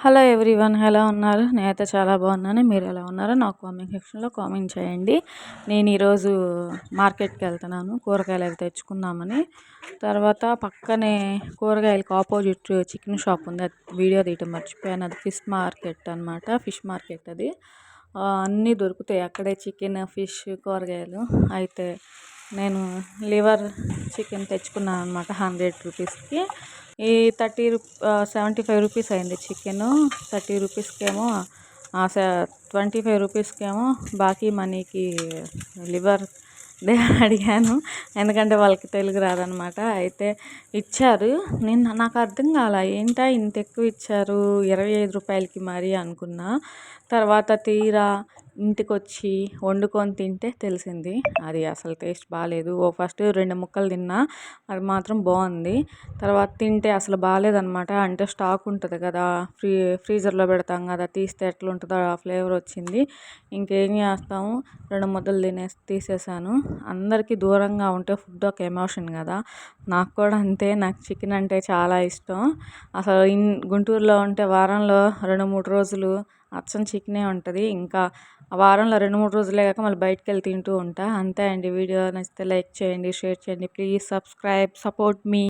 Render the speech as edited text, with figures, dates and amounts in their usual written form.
Hello everyone, ఎలా ఉన్నారు? నేనైతే చాలా బాగున్నాను. మీరు ఎలా ఉన్నారో నాకు కామెంట్ సెక్షన్లో కామెంట్ చేయండి. నేను ఈరోజు మార్కెట్కి వెళ్తున్నాను కూరగాయలు అవి తెచ్చుకుందామని. తర్వాత పక్కనే కూరగాయలకు ఆపోజిట్ చికెన్ షాప్ ఉంది. అది వీడియో తీయటం మర్చిపోయాను. అది ఫిష్ మార్కెట్ అనమాట. ఫిష్ మార్కెట్ అది. అన్నీ దొరుకుతాయి అక్కడే, చికెన్, ఫిష్, కూరగాయలు. అయితే నేను లివర్ చికెన్ తెచ్చుకున్నాను అనమాట 100 రూపీస్కి. ఈ 75 రూపీస్ అయింది చికెను. 30 రూపీస్కేమో 25 రూపీస్కేమో బాకీ మనీకి లివర్ అడిగాను. ఎందుకంటే వాళ్ళకి తెలుగు రాదనమాట. అయితే ఇచ్చారు. నాకు అర్థం కాల, ఏంటా ఇంత ఎక్కువ ఇచ్చారు 25 రూపాయలకి మరి అనుకున్నా. తర్వాత తీరా ఇంటికి వచ్చి వండుకొని తింటే తెలిసింది అది అసలు టేస్ట్ బాగాలేదు. ఫస్ట్ 2 ముక్కలు తిన్నా, అది మాత్రం బాగుంది. తర్వాత తింటే అసలు బాగాలేదనమాట. అంటే స్టాక్ ఉంటుంది కదా, ఫ్రీజర్లో పెడతాం కదా, తీస్తే ఎట్లా ఉంటుందో ఆ ఫ్లేవర్ వచ్చింది. ఇంకేం చేస్తాము, 2 ముద్దలు తీసేసాను. అందరికీ దూరంగా ఉంటే ఫుడ్ ఒక ఎమోషన్ కదా, నాకు కూడా అంతే. నాకు చికెన్ అంటే చాలా ఇష్టం. అసలు గుంటూరులో ఉంటే వారంలో 2-3 రోజులు అచ్చం చికెనే ఉంటుంది. ఇంకా వారంలో 2-3 రోజులే కాక మళ్ళీ బయటకు వెళ్ళి తింటూ ఉంటా. అంతే అండి. వీడియో నచ్చితే లైక్ చేయండి, షేర్ చేయండి. Please subscribe, support me.